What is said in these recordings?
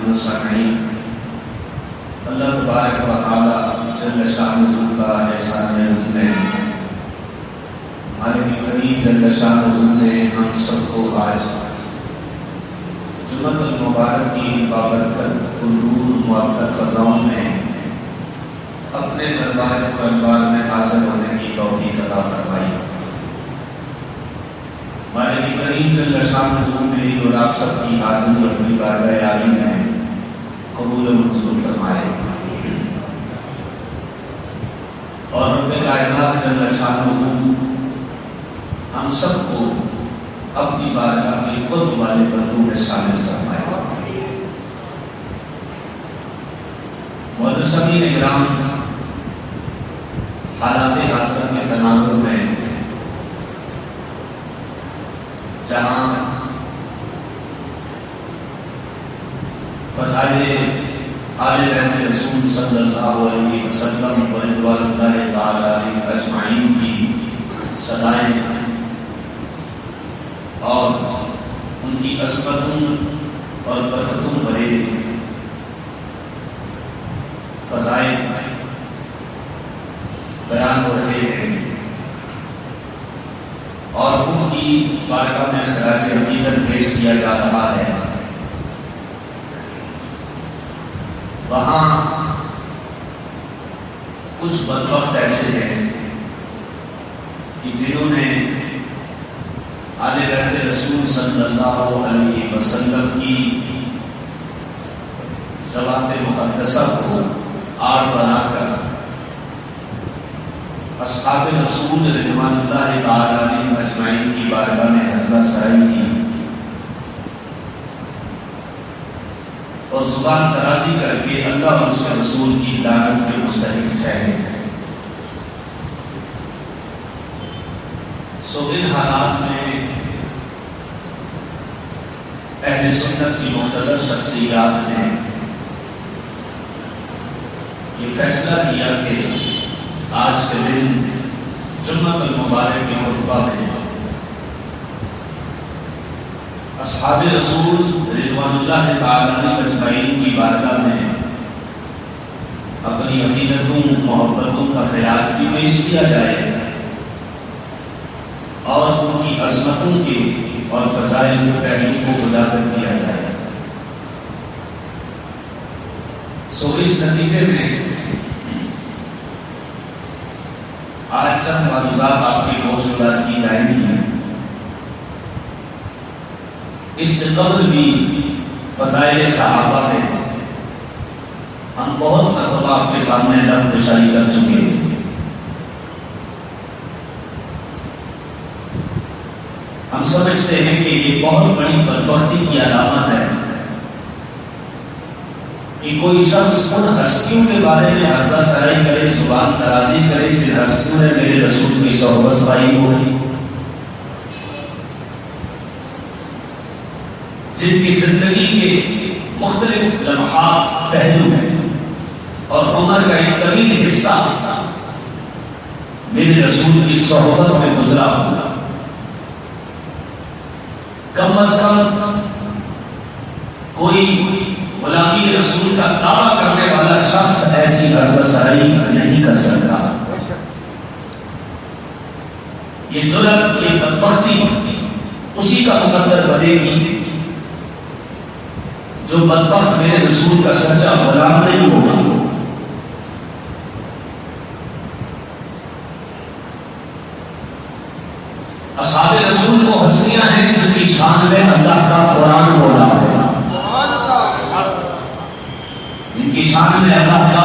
و سامعین، اللہ تبارک و تعالی جل شانہ کا احسان عظیم ہے۔ مالک کریم جل شانہ نے ہم سب کو آج جمعۃ المبارک کی بابرکت پرنور معطر فضاؤں میں اپنے دربار میں حاضر ہونے کی توفیق عطا فرمائی۔ مالک کریم جل شانہ میری اور آپ سب کی حاضری اپنی بارگاہ عالی میں قبول و منظور فرمائے، اور رب کائنات جل شانہ ہم سب کو اپنی بارگاہ کے خود والے بندوں میں شامل فرمائے۔ معزز سامعین اکرام، حالات حاضرہ کے تناظر میں جہاں فضائل آل بیت رسول صلی اللہ علیہ وسلم و رضوان اللہ تعالی علیہ اجمعین کی صدائیں اور ان کی عظمتوں اور برکتوں بڑے فضائل بیان ہو رہے ہیں، اور ان کی بارگاہ میں خراج عقیدت پیش کیا جا رہا ہے، وہاں کچھ بدبخت ایسے ہیں کہ جنہوں نے آل بیت رسول صلی اللہ علیہ وسلم کی ذوات مقدسہ کو آڑ بنا کر اصحاب رسول رضوان اللہ تعالی علیہ اجمعین کی بارگاہ میں حضرت سرائی کی اور زبان درازی کر کے اللہ اور اس کے رسول کی لعنت کے مستحق ٹھہرے۔ سو ان حالات میں اہل سنت کی مختلف شخصیات نے یہ فیصلہ کیا کہ آج کے دن جمعۃ المبارک کے خطبہ میں اصحاب رسول رضوان اللہ تعالی علیہ اجمعین کی بارگاہ میں اپنی عقیدتوں محبتوں کا خراج بھی پیش کیا جائے اور ان کی عظمتوں کے اور فضائل کے پہلو کو اجاگر کیا جائے۔ سو اس نتیجے میں آج چند معروضات آپ کی گوش گزار کی جائیں گی۔ اس سے قبل بھی فضائل صحابہ میں ہم بہت مرتبہ آپ کے سامنے لب گشائی کر چکے ہیں۔ ہم سمجھتے ہیں کہ یہ بہت بڑی بدبختی کی علامت ہے کہ کوئی شخص ان ہستیوں کے بارے میں حضرت سرائی کرے، زبان درازی کرے کہ ہستیوں نے میرے رسول کی صحبت پائی ہوگی، جن کی زندگی کے مختلف لمحات پہلو ہیں اور عمر کا ایک طویل حصہ میرے رسول کی صحبت میں گزرا ہوگا۔ کم از کم کوئی غلامی رسول کا دعویٰ کرنے والا شخص ایسی حضرت سرائی نہیں کر سکتا۔ یہ جرأت، یہ بدبختی اسی کا مقدر بنے گی جو بدبخت میرے رسول کا سچا غلام نہیں ہوگا۔ اصحاب رسول وہ ہستیاں ہیں جن کی شان میں اللہ کا قرآن بولا ہے، جن کی شان میں اللہ کا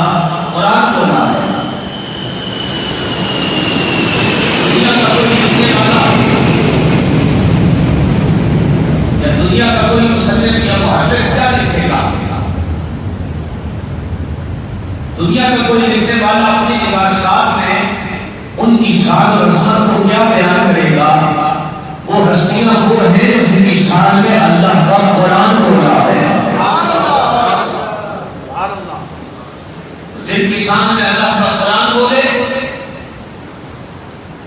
قرآن بولا ہے۔ دنیا کا کوئی لکھنے والا یا دنیا کا کوئی مصنف یا محرر کیا لکھے گا؟ دنیا کا کوئی لکھنے والا اپنی نگارشات میں ان کی شان اور عظمت کو کیا بیان کرے گا؟ وہ ہستیاں وہ ہیں جن کی شان میں اللہ کا قرآن بولا ہے، جن کی شان میں اللہ کا قرآن بولے،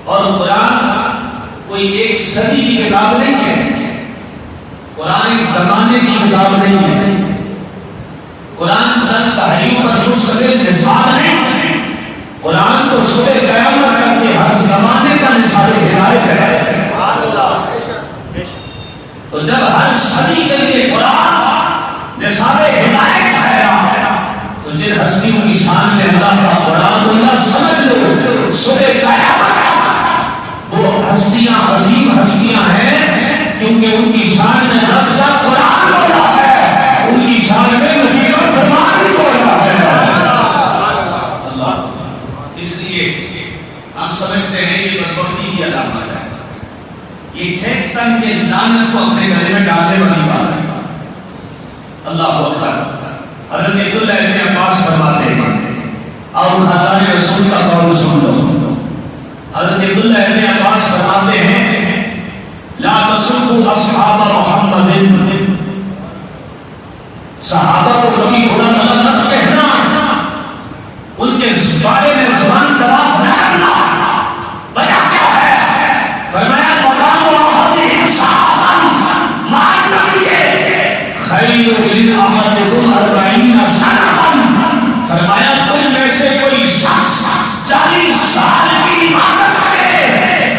اور قرآن کوئی ایک صدی کی کتاب نہیں ہے، قرآن ایک زمانے کی کتاب نہیں ہے، قرآن چند تحریوں پر مشتمل نصاب نہیں، قرآن تو صبح قیامت تک کے ہر زمانے کا نصاب ہدایت ہے۔ تو جب ہر صدی کے لیے قرآن نصاب ہدایت ہے تو جن ہستیوں کی شان میں اللہ کا قرآن اللہ سمجھ لو صبح قیامت وہ ہستیاں عظیم ہستیاں ہیں، کیونکہ ان کی شان میں رب کا قرآن بولا ہے، ان کی شان میں نبی کا فرمان بھی بولا ہے۔ اللہ، اس لیے ہم سمجھتے ہیں یہ بدبختی کی علامت ہے، یہ کھینچ تن کے لعنت کو اپنے گلے میں ڈالنے والی بات ہے۔ اللہ اکبر۔ حضرت عبداللہ ابن عباس فرماتے ہیں اور اللہ نے رسول کا قول سن لو۔ حضرت عبداللہ ابن عباس فرماتے ہیں لا تسبوا اصحاب محمد، صحابہ کو کبھی برا بھلا نہ کہنا، ان کے بارے میں زبان دراز نہ کرنا۔ وجہ کیا ہے؟ فرمایا مقام احدہم صحابہ مع النبی خیر من احدکم 40 سنہ۔ فرمایا تم میں سے کوئی شخص 40 سال کی عبادت کرے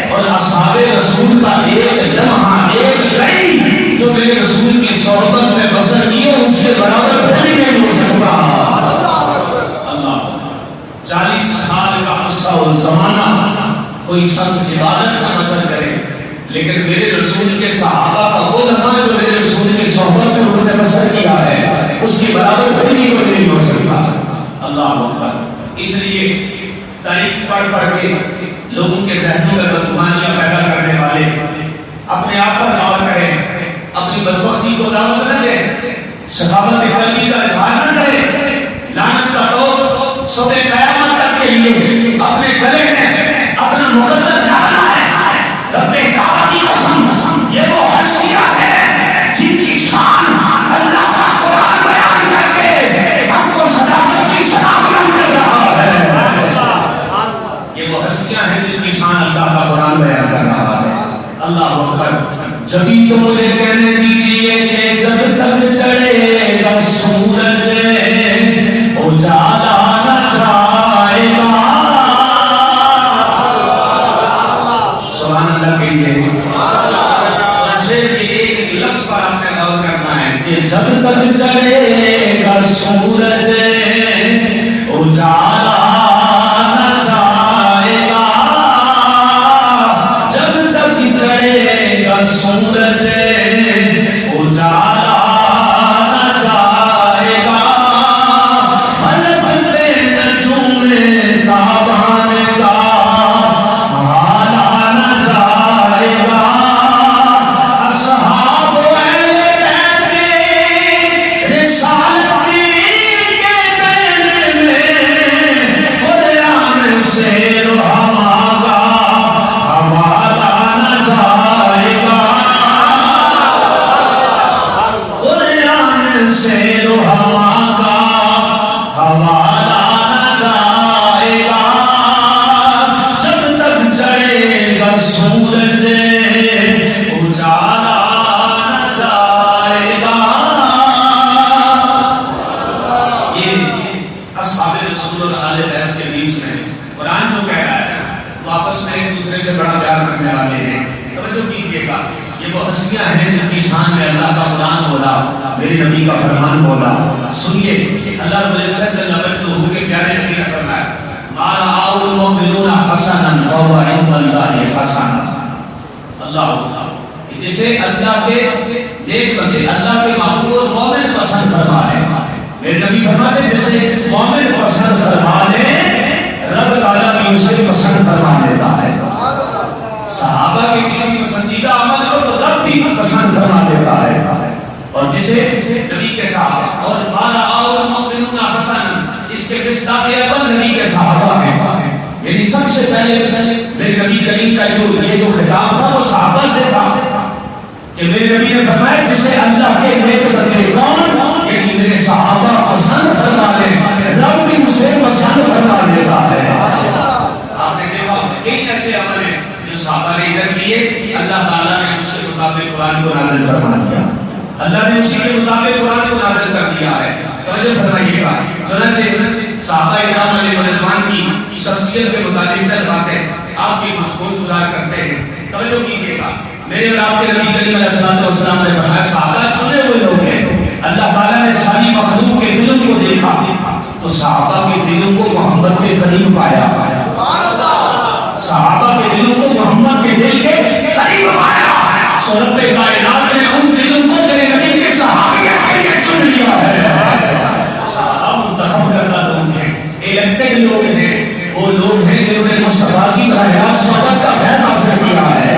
اور اصحاب رسول کا ایک لمحہ ایک گھڑی جو میرے رسول کی صحبت میں بسر کی ہے اس کے برابر بھی نہیں ہو سکتا۔ اللہ 40 سال کا عرصہ اور زمانہ کوئی شخص عبادت کا بسر کرے، لیکن میرے رسول کے صحابہ کا وہ لمحہ جو میرے رسول کی صحبت میں انہوں نے بسر کیا ہے اس کی برابر بھی نہیں ہو سکتا۔ اللہ اکبر۔ اس لیے تاریخ پڑھ پڑھ کے لوگوں کے ذہنوں میں بدگمانیاں پیدا کرنے والے اپنے آپ پر غور کریں، اپنی بدبختی کو دعوت نہ دیں، شقاوت قلبی کا اظہار نہ کریں۔ لعنت کا دور صبح قیامت تک کے لیے اپنے گلے میں اپنا مقدر نہ بنائیں۔ رب کعبہ کی قسم یہ وہ ہستیاں ہیں جن کی شان اللہ کا قرآن بیان کر کے ہم کو صداقت کی شرح بلند کر رہا ہے۔ یہ وہ ہستیاں ہیں جن کی شان اللہ کا قرآن بیان کر رہا ہے۔ اللہ اکبر۔ جبھی تو مجھے کہنے دیجئے کہ جب تک چڑھے گا سورج اجالا نہ جائے گا۔ سبحان اللہ کہیے۔ اور شعر کے ایک لفظ پر آپ نے غور کرنا ہے کہ جب تک چڑھے گا سورج اجالا نہ جائے گا، جب تک چڑھے گا سورج اجالا نہ جائے گا، فلک پہ نجوم تابان کا حالا نہ جائے گا۔ اصحاب اہل بیت رسالت کے بین میں قرآن سے رحمہ کا حوالہ نہ جائے گا، قرآن سے رحمہ کا حوالہ نہ جائے گا، جب تک چڑھے گا سورج اجالا نہ جائے گا۔ یہ اصحاب رسول اور آل بیت کے بیچ میں قرآن جو کہہ رہا ہے وہ آپس میں ایک دوسرے سے بڑا پیار کرنے والے ہیں۔ توجہ کیجیے گا، یہ وہ ہستیاں ہیں جن کی شان میں اللہ کا قرآن بولا، میرے نبی کا فرمان بولا۔ سنیے اللہ رب العزت جل مجدہ کے پیارے نبی نے فرمایا ما رآہ المؤمنون حسنا فهو عند اللہ حسن۔ اللہ جسے اللہ کے نیک بندے اللہ کے محبوب اور مومن پسند فرما لے، میرے نبی فرماتے جسے مومن پسند فرما لے رب تعالیٰ بھی اسے پسند فرما لیتا ہے۔ صحابہ کے کسی پسندیدہ عمل کو تو رب بھی پسند فرما دیتا ہے، اور جسے نبی کے صحابہ اور مالا آؤ المؤمنون حسن اس کے مصداق اول نبی کے صحابہ ہیں، یعنی سب سے پہلے میرے نبی کریم کا یہ جو خطاب تھا وہ صحابہ سے تھا کہ میرے نبی نے فرمایا جسے اللہ کے نیک بندے کون یعنی میرے صحابہ پسند فرما لیں رب بھی اسے پسند فرما دیتا ہے۔ آپ نے دیکھا کئی ایسے عمل ہیں جو صحابہ نے ادھر کیے، اللہ تعالیٰ نے اس کے مطابق قرآن کو نازل فرما دیا، اللہ نے اسی کے مطابق قرآن کو نازل کر دیا ہے۔ توجہ فرمائیے گا. چنانچہ صحابہ کرام علیہ رضوان کی شخصیت کے متعلق چند باتیں آپ کی کچھ گزار کرتے ہیں. توجہ کیجیے گا. میرے اور آپ کے نبی کریم علیہ السلام نے فرمایا صحابہ چنے ہوئے لوگ ہیں. اللہ تعالیٰ نے ساری مخلوق کے دلوں کو دیکھا تو صحابہ کے دلوں کو محمد کے قریب پایا. صحابہ کے دلوں کو محمد کے دل کے قریب پایا. رب کائنات نے ان دلوں کو میرے نبی کے صحابیت کے لیے چن لیا ہے. صحابہ منتخب کردہ لوگ ہیں, الیکٹڈ لوگ ہیں, وہ لوگ ہیں جنہوں نے مصطفیٰ کی راہ صحبت کا فیض حاصل کیا ہے.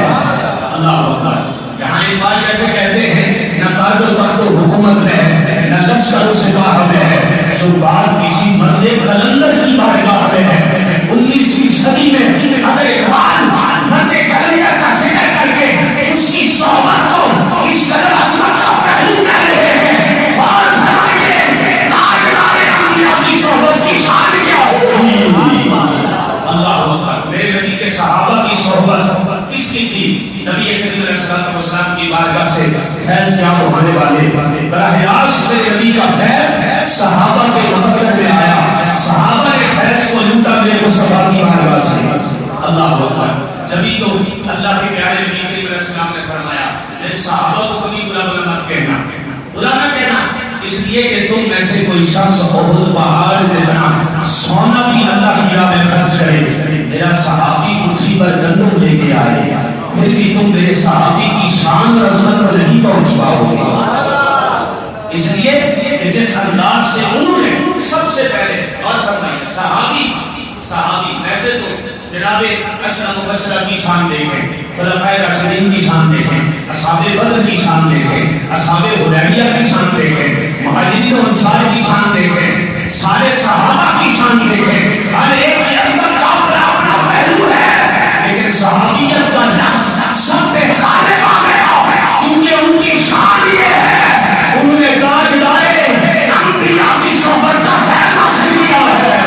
اللہ اکبر. یہاں ایک بات جیسے کہتے ہیں نہ تاج و تخت و حکومت میں ہے نہ لشکر و سپاہ میں ہے, جو بات کسی مرد قلندر کی بارگاہ میں ہے. 19ویں صدی میں اگر اقبال مرد قلندر کا ذکر کر کے اس کی صحبت کو اس قدر عظمت کا پہلو کر رہے ہیں, بات فرمائیے تاجدار انبیاء کی صحبت کی شان کیا ہوگی. اللہ اکبر. میرے نبی کے صحابہ کی صحبت کس کی تھی؟ نبی کریم علیہ السلام کی بارگاہ سے فیض کیا ہونے والے براہ راست میرے نبی کا فیض صحابہ کے مقدر میں آیا. صحابہ نے فیض کو لوٹا میرے مصطفیٰ کی بارگاہ سے. اللہ اکبر. جبھی تو اللہ کے پیارے نبی کریم علیہ السلام نے فرمایا لیکن صحابہ کو کبھی برا بلا مت کہنا, برا نہ کہنا, اس لیے کہ تم میں سے کوئی شخص احد پہاڑ جتنا سونا بھی اللہ کی راہ میں خرچ کرے, میرا صحابی مٹھی پر گندم لے کے آئے, پھر بھی تم میرے صحابی کی شان اور عظمت پر نہیں پہنچ پاؤ گے. اس لیے کہ جس انداز سے انہوں نے سب سے پہلے اور فرمایا صحابی ویسے تو جناب عشرہ مبشرہ کی شان دیکھیں, خلفائے راشدین کی شان دیکھیں, اصحاب بدر کی شان دیکھیں, اصحاب حدیبیہ کی شان دیکھیں, مہاجرین و انصار کی شان دیکھیں, سارے صحابہ کی شان دیکھیں. ہر ایک کی عظمت کا اپنا اپنا پہلو ہے, لیکن صحابیت کا نفس سب پہ غالب آ گیا کیونکہ ان کی شان یہ ہے انہوں نے تاجدار انبیاء کی صحبت کا فیض حاصل کیا ہے.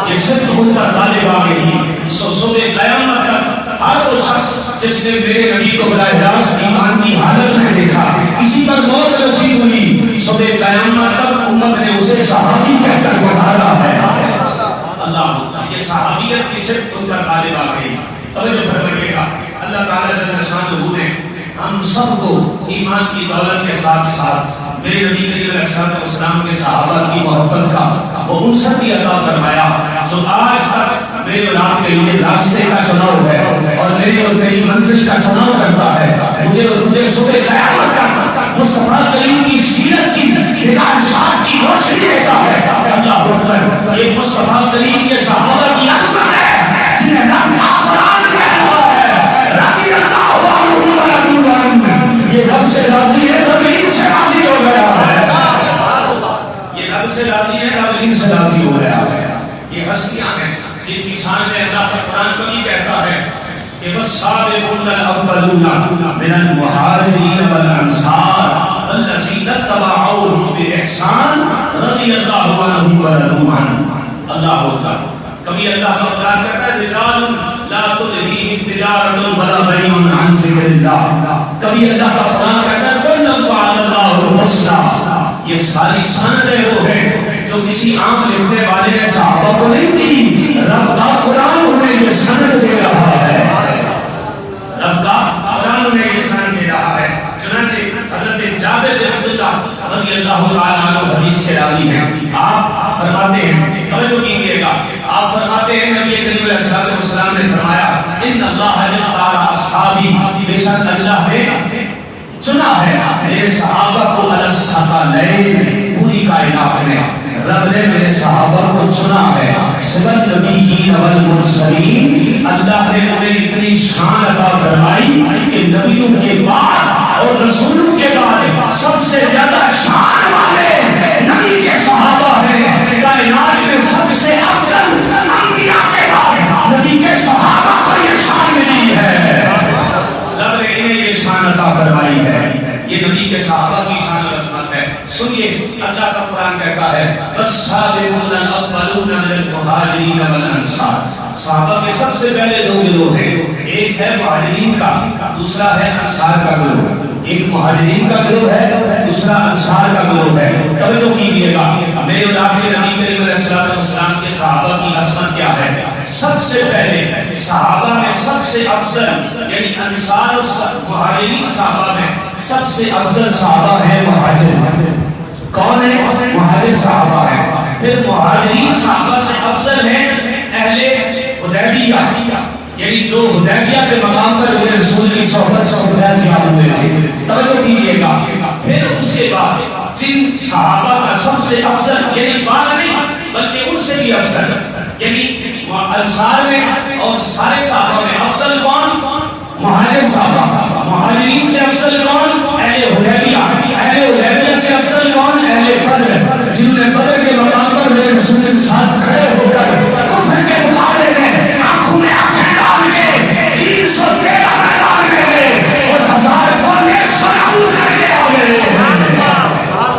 یہ صرف ان پر غالب آ گئی. صبح قیامت تک ہر وہ شخص جس نے میرے نبی کو براہ راست ایمان کی حالت میں دیکھا, اسی پر موت نصیب ہوئی, صبح قیامت تک امت نے اسے صحابی کہہ کر پکارا ہے. اللہ یہ صحابیت کی صرف ان پر غالب آ گئی. توجہ فرمائیے گا. اللہ تعالیٰ جل شانہ نے ہم سب کو ایمان کی دولت کے ساتھ ساتھ میرے نبی کریم علیہ السلام کے صحابہ کی محبت کا وہ انصر بھی عطا فرمایا جو آج تک میرے اور آپ کے لیے راستے کا چناؤ ہے اور میری اور تیری منزل کا چناؤ کرتا ہے. مجھے اور تجھے صبح قیامت تک مصطفیٰ کریم کی سیرت کی ہدایات کی روشنی دیتا ہے. اللہ اکبر. یہ مصطفیٰ کریم کے صحابہ کی عظمت ہے جنہیں رب کا قرآن کہہ رہا ہے رضی اللہ عنہم ورضوا عنہ. یہ رب سے راضی ہے, رب ان سے راضی ہو گیا ہے. یہ رب سے راضی ہے, رب ان سے راضی ہو گیا ہے. یہ ہستیاں ہیں جن کی شان میں اللہ کا قرآن کبھی کہتا ہے کہ والسابقون الاولون من المہاجرین والانصار والذین اتبعوهم بإحسان رضی اللہ عنہم ورضوا عنہ. اللہ اکبر. کبھی اللہ کا قرآن کہتا ہے رجال لا تلہیہم تجارۃ ولا بیع عن ذکر اللہ. کبھی اللہ کا قرآن کہتا ہے کلا وعد اللہ الحسنی. یہ ساری سندیں وہ ہیں جو کسی عام لکھنے والے نے صحابہ کو نہیں دی, رب کا قرآن انہیں یہ سند دے رہا ہے. رب کا قرآن انہیں یہ سند دے رہا ہے. چنانچہ حضرت جابر بن عبداللہ رضی اللہ تعالیٰ عنہ حدیث کے راوی ہیں. آپ فرماتے ہیں, توجہ کیجیے گا, آپ فرماتے ہیں نبی کریم علیہ السلام نے فرمایا ان اللہ اختار اصحابی, بے شک اللہ نے چنا ہے میرے صحابہ کو علی الثقلین, پوری کائنات میں رب نے میرے صحابہ کو چنا ہے. سبت نبیین والمرسلین, اللہ نے انہیں اتنی شان عطا فرمائی کہ نبیوں کے بعد اور رسولوں کے بعد سب سے زیادہ شان والے نبی کے صحابہ ہیں. کائنات میں سب سے افضل انبیاء کے بعد نبی کے صحابہ کو یہ شان ملی ہے. رب نے انہیں یہ شان عطا فرمائی ہے. یہ نبی کے صحابہ کی شان و عظمت ہے. سنیے اللہ کا قرآن کہتا ہے والسابقون الاولون من المہاجرین والانصار. صحابہ کے سب سے پہلے دو گروہ ہیں, ایک ہے مہاجرین کا, دوسرا ہے انصار کا گروہ. ایک مہاجرین کا گروہ ہے، دوسرا انصار کا گروہ ہے. توجہ کیجیے گا، میرے اور آپ کے نبی کریم علیہ الصلوۃ والسلام کے صحابہ کی عظمت کیا ہے. سب سے پہلے صحابہ میں سب سے افضل، یعنی انصار اور مہاجرین صحابہ میں سب سے افضل صحابہ ہیں مہاجر. کون ہے؟ مہاجر صحابہ ہیں. پھر مہاجرین صحابہ سے افضل ہیں اہل حدیبیہ، یعنی جو حدیبیہ کے مقام پر میرے رسول کی صحبت سے فیض یاب ہوئے تھے. توجہ کیجیے گا. پھر اس کے بعد جن صحابہ کا سب سے افضل، یعنی بعد نہیں بلکہ ان سے بھی افضل، یعنی انصار میں اور سارے صحابہ میں افضل کون؟ مہاجر صحابہ. مہاجرین سے افضل کون؟ اہل حدیبیہ. اہل حدیبیہ سے افضل کون؟ اہل بدر، جنہوں نے بدر کے مقام پر میرے رسول کے ساتھ کھڑے ہو کر کفر کے مقابلے میں آنکھوں میں آنکھیں ڈال کے 313 میدان میں گئے اور 1000 کو نیست و نابود کر کے آ گئے.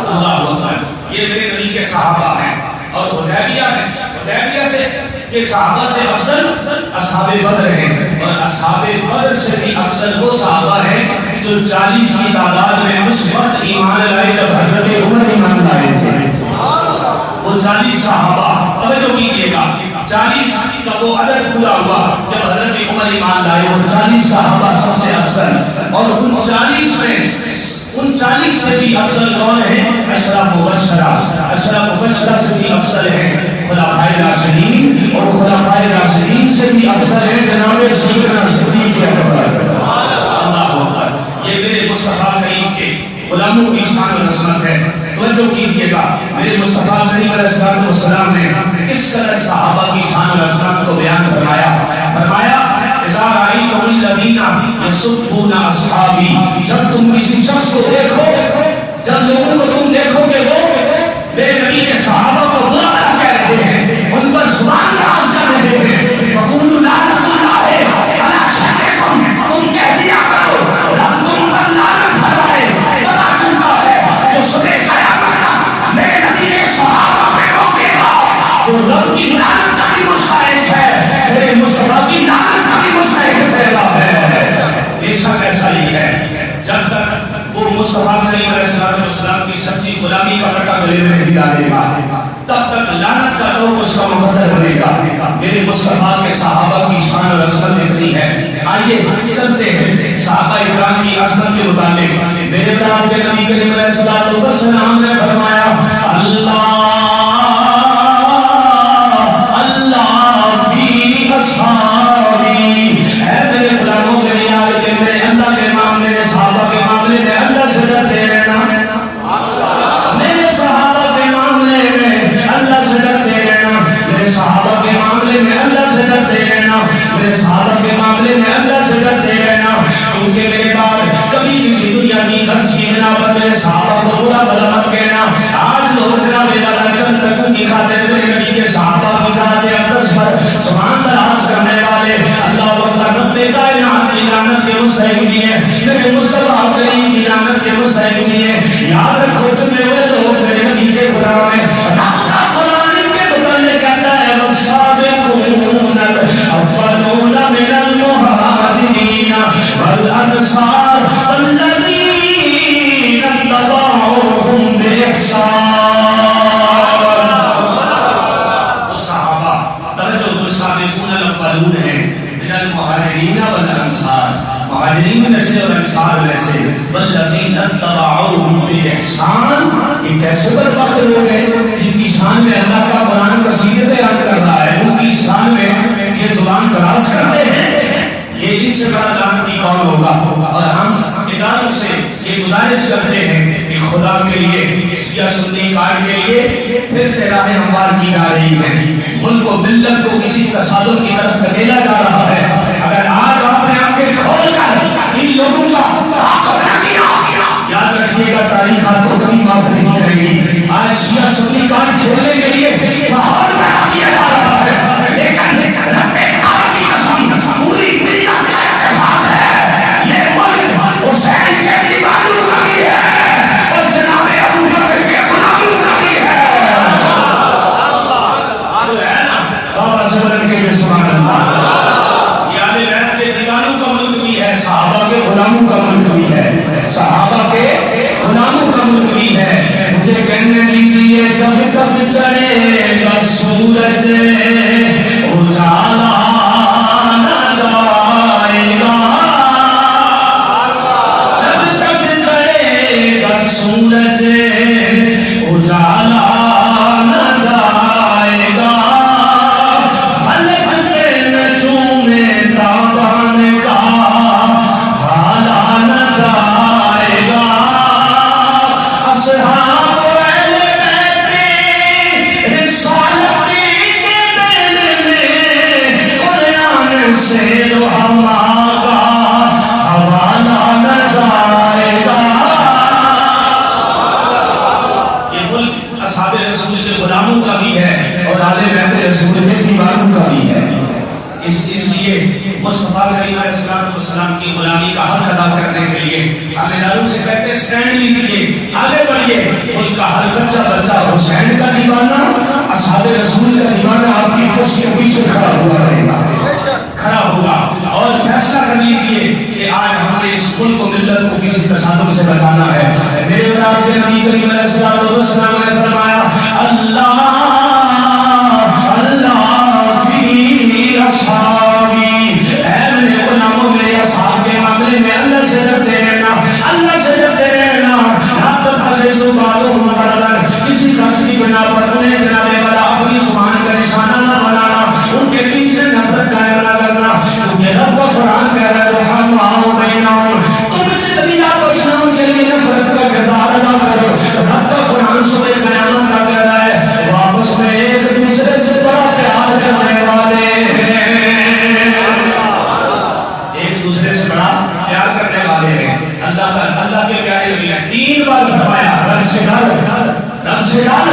اللہ اکبر. یہ میرے نبی کے صحابہ ہیں. اور حدیبیہ میں حدیبیہ سے کے صحابہ سے افضل اصحاب بدر ہیں، اور اصحاب بدر سے بھی افضل وہ صحابہ ہیں جو 40 کی تعداد میں اس وقت ایمان لائے جب حضرت عمر ایمان لائے تھے. وہ 40 صحابہ، توجہ کیجیے گا، 40 کا وہ عدد پورا ہوا جب حضرت عمر ایمان لائے. وہ 40 صحابہ سب سے افضل، اور ان 40 میں ان 40 سے بھی افضل کون ہے؟ عشرہ مبشرہ. عشرہ مبشرہ سے بھی افضل ہے خلفائے راشدین، اور خلفائے راشدین سے بھی افضل ہے جناب سیدنا صدیق اکبر. اللہ اکبر. یہ میرے مصطفیٰ کریم کے غلاموں کی شان و عظمت ہے. توجہ کیجیے گا، میرے مصطفیٰ کریم علیہ السلام نے کس قدر صحابہ کی شان و عظمت کو بیان فرمایا اذا رأیتم الذین یسبون اصحابی. جب تم کسی شخص کو دیکھو، جب لوگوں کو تم دیکھو کہ وہ میرے نبی کے صحابہ کو برا بھلا کہہ رہے ہیں، ان پر زبان دراز کر رہے ہیں، فقولوا لعنۃ اللہ علی شرکم. تم کہہ دیا کرو رب تم پر لعنت فرمائے. پتا چلتا ہے جو صبح قیامت میرے نبی کے صحابہ پہ روکے گا وہ رب کی لعنت کا بھی مستحق ہے، میرے مصطفیٰ کی لعنت کا بھی مستحق ہے. بے شک ایسا ہی ہے. جب تک وہ مصطفیٰ کریم علیہ السلام کی سچی غلامی کا پٹا گلے میں نہیں ڈالے گا تب تک لعنت کا لوگ اس کا مقدر بنے گا. میرے مصطفیٰ کے صحابہ کی شان اور عظمت اتنی ہے. آئیے چلتے ہیں صحابہ اکرام کی عظمت کے متعلق. میرے نام کے نبی کریم علیہ السلام نے فرمایا اللہ اللہ فی اصحابی. اے میرے غلاموں کے یار کے میرے اللہ کے معاملے میں، صحابہ کے معاملے میں اللہ سے ڈرتے رہنا. میرے صحابہ کے معاملے میں اللہ سے ڈرتے رہنا. میرے صحابہ کے معاملے میں اللہ سے ڈرتے رہنا. میرے صحابہ کے معاملے میں اللہ سے ڈرتے رہنا. کیونکہ میرے بعد کبھی کسی دنیا کی غرض کی بنا پر میرے صحابہ کو برا بھلا مت کہنا. آج لوگ جناب والا چند تکوں کی خاطر میرے نبی کے صحابہ کی ذات اقدس پر سبحان تلاش کرنے والے اللہ اکبر رب کائنات کی لعنت کے مستحق بھی ہیں، میرے مصطفیٰ کریم کی لعنت کے مستحق بھی ہیں. یاد رکھو چنے ہوئے لوگ میرے نبی کے غلام ہیں. رب کا قرآن ان کے متعلق کہتا ہے والسابقون الاولون من المہاجرین والانصار والذین اتبعوهم بإحسان. وہ صحابہ توجہ جو سابقون الاولون ہیں من المہاجرین والانصار، مہاجرین میں سے اور انصار میں سے، والذین اتبعوهم بإحسان. یہ کیسے برباد لوگ ہیں جن کی شان میں اللہ کا قرآن قصیدے بیان کر رہا ہے، ان کی شان میں یہ زبان دراز کرتے ہیں. یہ ان سے بڑا جانتی کون ہوگا؟ اور ہم اداروں سے یہ گزارش کرتے ہیں کہ خدا کے لیے شیعہ سنی کارڈ کے لیے پھر سے راہیں ہموار کی جا رہی ہیں. ملک و ملت کو کسی تصادم کی طرف دھکیلا جا رہا ہے. اگر آج آپ نے آنکھیں کھول کر ان لوگوں کا تعاقب نہ کیا، یاد رکھیے گا تاریخ آپ کو کبھی معاف نہیں کرے گی. آج شیعہ سنی کارڈ کھیلنے کے لیے ماحول پیدا کیا جا رہا ہے، لیکن رب کعبہ کی قسم پوری ملت کا اتفاق ہے یہ ملک حسین کے دیوانوں کا بھی ہے اور جناب ابو بکر کے غلاموں کا بھی ہے. بابا زبرن کے لیے سبحان اللہ. یاد بیت کے دیوانوں کا ملک بھی ہے، صحابہ کے غلاموں کا ملک بھی ہے. صحابہ مصطفیٰ کریم علیہ السلام کی غلامی کا حق ادا کرنے کے لیے ہمیں داروں سے کہتے ہیں سٹینڈ لیجیے، آگے بڑھیے۔ ان کا ہر بچہ بچہ حسین کا دیوانہ، اصحاب رسول کا دیوانہ آپ کی پشت کے پیچھے کھڑا ہوا رہے گا، کھڑا ہوگا اور فیصلہ کر لیجیے کہ آج ہمارے اس ملک کو ملت کو کسی تصادم سے بچانا ہے۔ میرے اور آپ کے نبی کریم علیہ السلام نے فرمایا اللہ اللہ فی اصحابی، اے میرے غلاموں میرے اصحاب کے معاملے میں اللہ سے ڈرتے رہنا، اللہ سے ڈرتے رہنا۔ لا تتخذوا بعضهم غرضا، کسی قصد کی بنا پر انہیں جناب والا اپنی زبان کا نشانہ نہ بنانا، ان کے پیچھے نفرت قائم نہ کرنا، کیونکہ رب کا قرآن کہہ رہا ہے رحماء بینہم، تم سے بھی آپس میں ان کے لیے نفرت کا کردار ادا کرو۔ رب کا قرآن سورہ قیامت کا کہہ رہا ہے وہ آپس میں ایک دوسرے سے بڑا پیار کرنے والے ہیں، ایک دوسرے سے بڑا پیار کرنے والے ہیں۔ اللہ کے پیارے نبی نے 3 بار فرمایا رب سے ڈر، رب سے ڈر،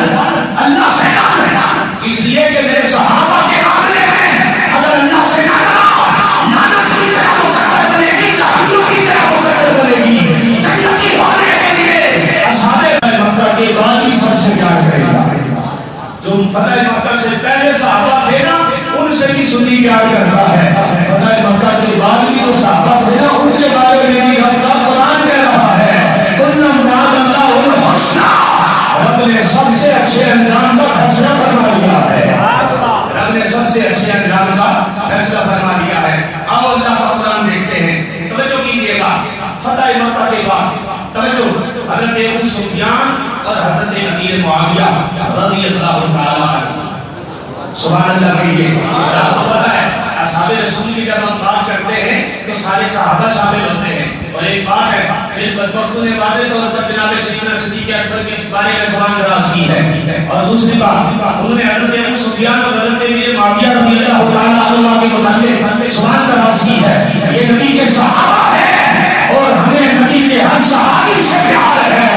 اللہ سے ڈر، اس لیے کہ میرے صحابہ کے معاملے میں اگر اللہ سے نہ ڈرا، لعنت کی طرح مچکر بنے گی، جہنم کی طرح مچکر بنے گی۔ جنتی ہونے کے لیے اصحاب مکہ کے بعد بھی سب سے پیار کرے گا، جو فتح مکہ سے پہلے صحابہ تھے نا ان سے بھی سنی پیار کرتا ہے، فتح مکہ کے بعد بھی جو صحابہ تھے نا ان کے بارے میں بھی رب کا قرآن کہہ رہا ہے کلم وعد اللہ الحسنی، رب نے سب سے اچھے انجام کا فیصلہ فرما لیا ہے، رب نے سب سے اچھے انجام کا فیصلہ فرما لیا ہے۔ آؤ اللہ کا قرآن دیکھتے ہیں، توجہ کیجئے گا۔ فتح مکہ کے بعد توجہ حضرت ابو سفیان اور حضرت امیر معاویہ رضی اللہ تعالیٰ عنہ، سبحان اللہ کہیے۔ آپ کو پتا ہے اصحاب رسول کی جب ہم بات کرتے ہیں تو سارے صحابہ شامل ہوتے ہیں، اور ایک بات ہے جن بدبختوں نے واضح طور پر جناب سیدنا صدیق اکبر کے بارے میں زبان دراز کی ہے، اور دوسری بات انہوں نے حضرت ابو سفیان اور حضرت امیر معاویہ رضی اللہ تعالیٰ عنہ کے متعلق زبان دراز کی ہے۔ یہ نبی کے صحابہ ہیں اور ہمیں نبی کے ہر صحابی سے پیار ہے،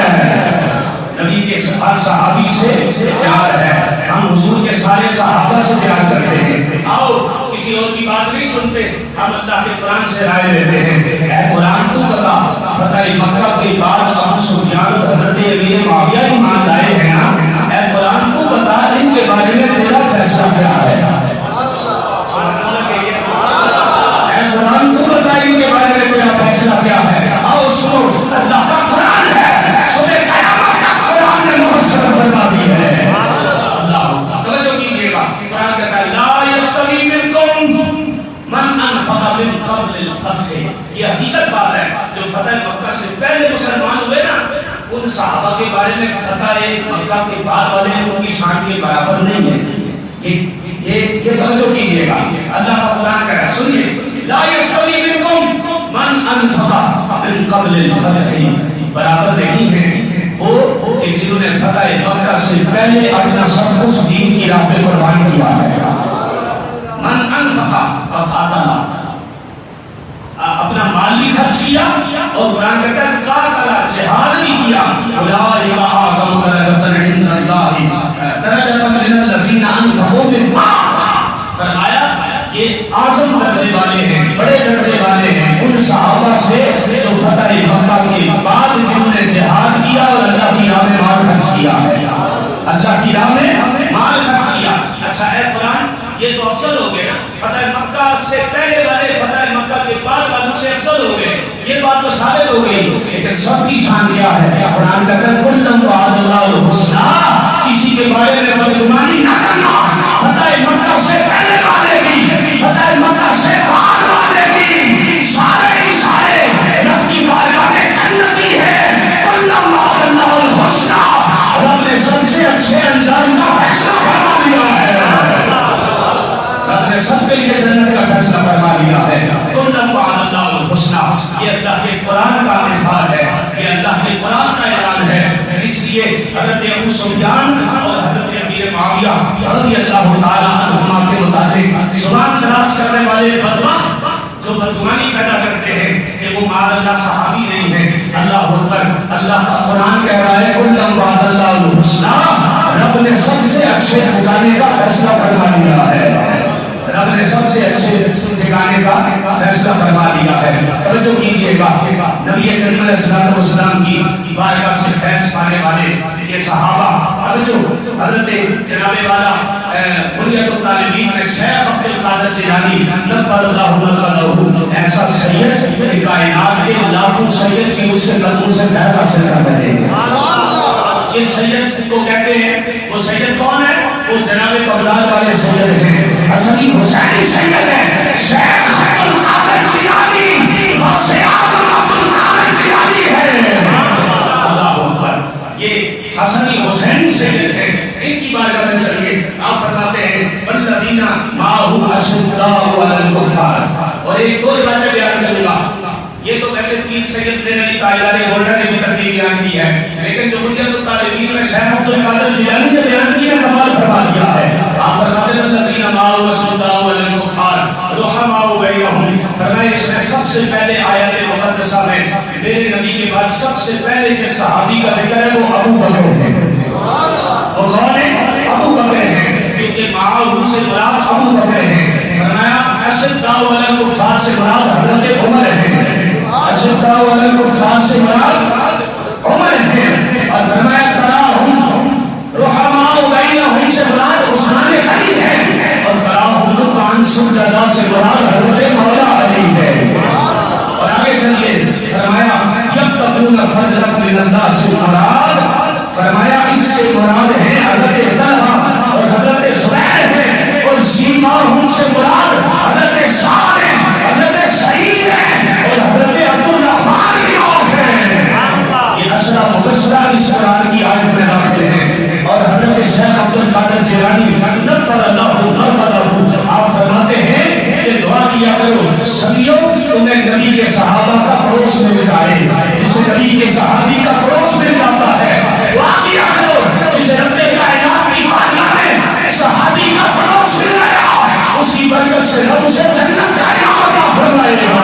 نبی کے ہر صحابی سے پیار ہے، ہم حضور کے سارے صحابہ سے پیار کرتے ہیں۔ آؤ کسی اور کی بات نہیں سنتے، ہم اللہ کے قرآن سے رائے لیتے ہیں۔ اے قرآن تو بتا فتح مکہ کے بعد ابو سفیان اور حضرت امیر معاویہ ایمان لائے ہیں نا، اے قرآن تو بتا ان کے بارے میں تیرا فیصلہ کیا ہے؟ اے قرآن تو بتا ان کے بارے میں تیرا فیصلہ کیا ہے؟ آؤ سنو، اللہ کا قرآن ہے، سورہ قیامت کا قرآن نے محسن فرما دی ہے۔ اللہ توجہ کیجئے گا، قرآن کہتا ہے لا یستوی منکم من انفق من قبل الفتح، یہ حقیقت بات ہے جو فتح مکہ سے پہلے مسلمان ہوئے نا ان صحابہ کے بارے میں فتح مکہ کے بعد والے ان کی شان کے برابر نہیں ہے۔ یہ توجہ کیجئے گا، اللہ کا قرآن کہتا ہے سنیے لا یستوی منکم من انفق من قبل الفتح، برابر نہیں ہے وہ کہ جنہوں نے فتح مکہ سے پہلے اپنا سب کچھ دین کی راہ پہ قربان کیا ہے۔ من انفق وقاتل، اپنا مال بھی خرچ کیا اور قرآن کہتا ہے قاتل، جہاد بھی کیا۔ اولئک اعظم درجۃ عند اللہ درجۃ من الذین انفقوا من بعد، فرمایا یہ اعظم درجے والے ہیں، بڑے درجے والے ہیں ان صحابہ سے جو فتح مکہ کے بعد جنہوں نے جہاد کیا اور اللہ کی راہ میں مال خرچ کیا ہے، اللہ کی راہ میں مال خرچ کیا۔ اچھا اے قرآن یہ تو افضل ہو گئے نا، فتح مکہ سے پہلے والے فتح مکہ کے بعد والوں سے افضل ہو گئے، یہ بات تو ثابت ہو گئی، لیکن سب کی شان کیا ہے؟ قرآن کہتا ہے کلم وعد اللہ الحسنی، کسی کے بارے میں بدگمانی نہ کرنا، فتح مکہ سے پہلے والے بھی فتح مکہ سے بعد والے بھی سارے ہی سارے رب کی بارگاہ میں جنتی ہے۔ کلم وعد اللہ الحسنی، رب نے سب سے اچھے انجام کا فیصلہ فرما لیا ہے، رب نے سب کے لیے جنت کا فیصلہ فرما لیا ہے۔ کلم وعد اللہ الحسنی، یہ اللہ کے قرآن کا اظہار ہے، یہ اللہ کے قرآن کا اعلان ہے۔ اس لیے حضرت ابو سفیان اور حضرت امیر معاویہ رضی اللہ تعالیٰ عنہما کے متعلق زبان دراز کرنے والے بدبخت جو بدگمانی پیدا کرتے ہیں کہ وہ معاذ اللہ صحابی نہیں ہے، اللہ اکبر، اللہ کا قرآن کہہ رہا ہے کلم وعد اللہ الحسنی، رب نے سب سے اچھے خزانے کا فیصلہ فرما لیا ہے۔ رب نے سب سے اچھے ٹھکانے کا فیصلہ فرما دیا ہے۔ توجہ کیجیے گا، نبی کریم علیہ الصلوۃ والسلام کی بارگاہ سے فیض پانے والے یہ صحابہ، توجہ، حضرت جناب والا بنیت الطالبین میں شیخ عبد القادر جیلانی نبر اللہ مقعدہ، ایسا سید کہ کائنات کے لاکھوں سید کی اس کے قدموں سے فیض حاصل کر رہے ہیں۔ یہ سید کو کہتے ہیں، وہ سید کون ہے؟ وہ جناب بغداد والے سید ہیں، حسنی حسینی سید ہیں، شیخ عبد القادر جیلانی، غوث اعظم عبد القادر جیلانی ہے۔ اللہ اکبر، یہ حسنی حسینی سید ہیں، ان کی بارگاہ میں چلیے۔ آپ فرماتے ہیں والذین معہ اشداء علی الکفار، اور ایک دو باتیں بیان کروں گا۔ یہ تو ویسے پیر سید دین علی تاجدار گولڈا نے بھی ترتیب بیان کی ہے، لیکن جو بنیت الطالبین میں شیخ عبد القادر جیلانی نے بیان کیا کمال فرما دیا ہے۔ آپ فرماتے ہیں الذین معہ اشداء علی الکفار رحماء بینہم، فرمایا اس میں سب سے پہلے آیت مقدسہ میں میرے نبی کے بعد سب سے پہلے جس صحابی کا ذکر ہے وہ ابو بکر ہے۔ وہ کون ہے؟ ابو بکر ہیں، کیونکہ معاہ سے مراد ابو بکر ہیں۔ فرمایا اشداء علی الکفار سے مراد حضرت عمر ہیں، اشداء علی الکفار سے مراد عمر ہیں، اور فرمایا تراہم رحماء بینہم سے مراد عثمان غنی ہے، اور تراہم رکعا سجدا سے مراد حضرت مولا علی ہے۔ اور آگے چلیے، فرمایا یبتغون فضلا من اللہ سے مراد، فرمایا اس سے مراد ہے حضرت طلحہ اور حضرت زبیر ہیں، اور سیماہم سے مراد حضرت سعد ہیں، حضرت سعید ہیں، اور حضرت عبد الرحمن کی عوف ہیں۔ یہ عشرہ مبشرہ اس قرآن کی آیت میں داخل ہیں۔ اور حضرت شیخ عبد القادر جیلانی نبر اللہ مقعدہ، آپ فرماتے ہیں کہ دعا کیا کرو سبیوں تمہیں نبی کے صحابہ کا پڑوس مل جائے، جسے نبی کے صحابی کا پڑوس مل جاتا ہے دعا کیا کرو جسے رب کائنات کی بارگاہ میں صحابی کا پڑوس مل گیا، اس کی برکت سے رب اسے جنت کا انعام عطا فرمائے گا،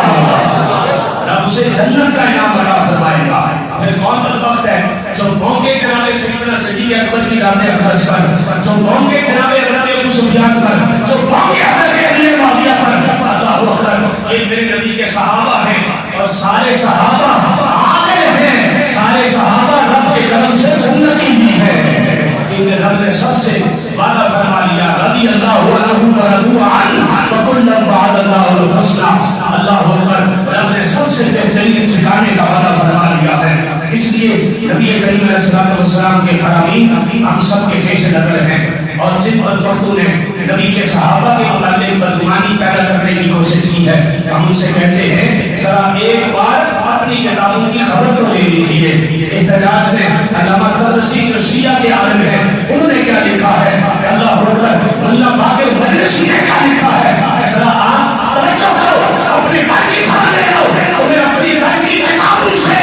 رب اسے جنت کا انعام عطا فرمائے گا۔ پھر کون بدبخت ہے جو بھونکے جناب سیدنا صدیق اکبر کی ذات اقدس پر، جو بھونکے جناب حضرت ابو سفیان پر، جو بھونکے حضرت علی معاویہ پر۔ اللہ اکبر، یہ میرے نبی کے صحابہ ہیں، اور سارے صحابہ عادل ہیں، سارے صحابہ رب کے کرم سے جنتی بھی ہیں، کیونکہ رب نے سب سے وعدہ فرما لیا رضی اللہ عنہم ورضوا عنہ وکلا وعد اللہ الحسنى۔ اللہ اکبر، رب نے سب سے بہترین ٹھکانے کا وعدہ فرما لیا ہے۔ اس لیے نبی کریم علیہ الصلوۃ والسلام کے فرامین ہم سب کے پیش نظر ہیں، اور جن بدبختوں نے نبی کے صحابہ کے متعلق بدگمانی پیدا کرنے کی کوشش کی ہے، ہم ان سے کہتے ہیں ذرا ایک بار اپنی کتابوں کی خبر تو لے لیجیے۔ احتجاج میں علامہ طبرسی جو شیعہ کے عالم ہیں، انہوں نے کیا لکھا ہے؟ اللہ اکبر، اللہ باقر مجلسی نے کیا لکھا ہے؟ ذرا آپ توجہ کرو، اپنے گھر کی خبر لے لو، تمہیں اپنی گھر کی کتابوں سے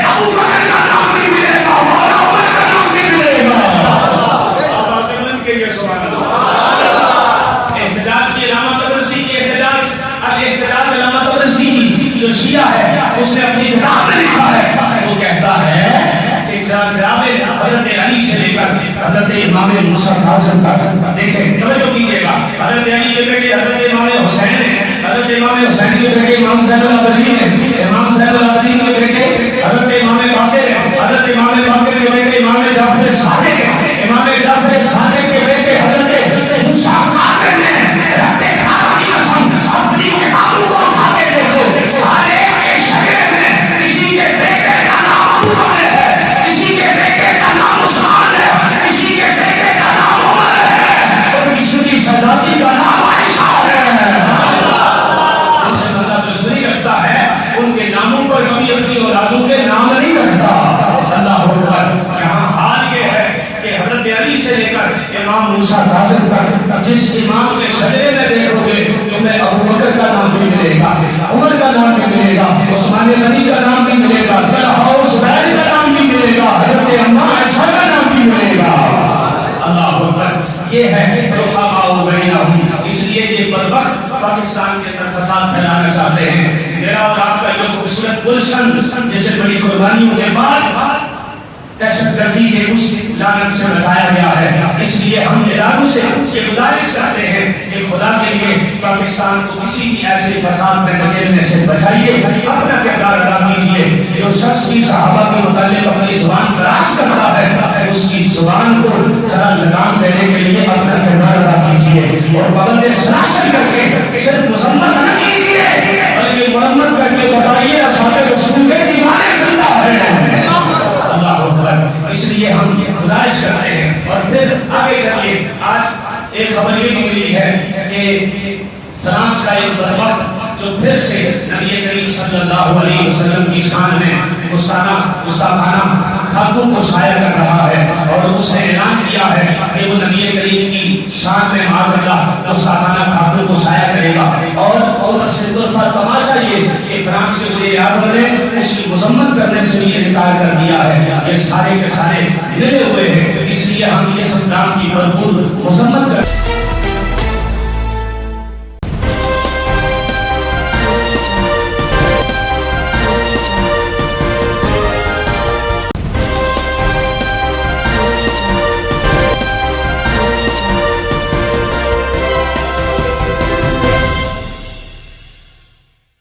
ابو بکر کا نام نہیں ملے گا، مولا عمر کا نام نہیں ملے گا۔ آپ سے بلند کہیے سبحان اللہ۔ احتجاج کی علامہ طبرسی کی احتجاج علامہ طبرسی جو شیعہ ہے اس نے اپنی کتاب میں لکھا ہے، وہ کہتا ہے کہ جناب حضرت علی سے لے کر حضرت امام موسیٰ کاظم تک، دیکھیں توجہ کیجیے گا، حضرت علی کے بیٹے حضرت امام حسین ہیں، حضرت امام حسین کے بیٹے امام زین العابدین ہیں، امام زین العابدین کے بیٹے حضرت امام باقر ہیں، حضرت امام باقر کے بیٹے امام جعفر صادق ہیں، امام جعفر صادق کے بیٹے حضرت موسیٰ کاظم ہیں۔ رب کعبہ کی قسم، اپنی کتابوں کو اٹھا کے دیکھو، ہر ایک کے شجرے میں کسی کے بیٹے کا نام ابو بکر ہے، کسی کے بیٹے کا نام عثمان ہے، کسی کے بیٹے کا نام عمر ہے، اور کسی کی شہزادی کا نام عائشہ ہے۔ ان سے بندہ دشمنی رکھتا ہے، ان کے ناموں پر کبھی اپنی اولادوں کے نام نہیں رکھتا۔ اللہ اکبر، یہاں حال یہ ہے کہ حضرت علی سے لے کر امام موسیٰ کاظم تک جس امام کے شجرے میں دیکھو گے تمہیں ابو بکر کا نام بھی ملے گا، عمر کا نام بھی ملے گا، عثمان غنی کا نام بھی ملے گا، طلحہ و زبیر کا نام بھی ملے گا، حضرت اماں عائشہ کا نام بھی ملے گا۔ اللہ اکبر، یہ ہے رحماء بینہم۔ اس لیے یہ بدبخت پاکستان کے اندر فساد پھیلانا چاہتے ہیں۔ میرا اور آپ کا یہ خوبصورت گلشن جسے بڑی قربانیوں کے بعد دہشت گردی کے اس لعنت سے بچایا گیا ہے. اس لیے ہم اداروں سے یہ گزارش کرتے ہیں کہ خدا کے لیے پاکستان کو کسی بھی ایسے فساد میں دھکیلنے سے بچائیے, اپنا کردار ادا کیجیے. جو شخص بھی صحابہ کے متعلق اپنی زبان تراش کرتا ہے اس کی زبان کو ذرا لگام دینے کے لیے اپنا کردار ادا کیجیے, اور پابند سراسر کر کے صرف مذمت نہ کیجیے بلکہ مرمت کر کے بتائیے اصحاب رسول کے دیوانے زندہ ہے. اللہ اکبر. اس لیے ہم گزارش کرتے ہیں. اور پھر آگے چلیے, آج ایک خبر یہ بھی ملی ہے کہ فرانس کا ایک وقت جو پھر سے نبی کریم صلی اللہ علیہ وسلم کی شان میں گستاخانہ خاکوں کو شائع کر رہا ہے, اور اس نے اعلان کیا ہے کہ وہ نبی کریم کی شان میں معاذ اللہ گستاخانہ خاکوں کو شائع کرے گا. اور صرف تماشا یہ کہ فرانس کے وزیر اعظم نے اس کی مذمت کرنے سے بھی انکار کر دیا ہے. یہ سارے کے سارے ملے ہوئے ہیں, اس لیے ہم اس اقدام کی بھرپور مذمت کریں.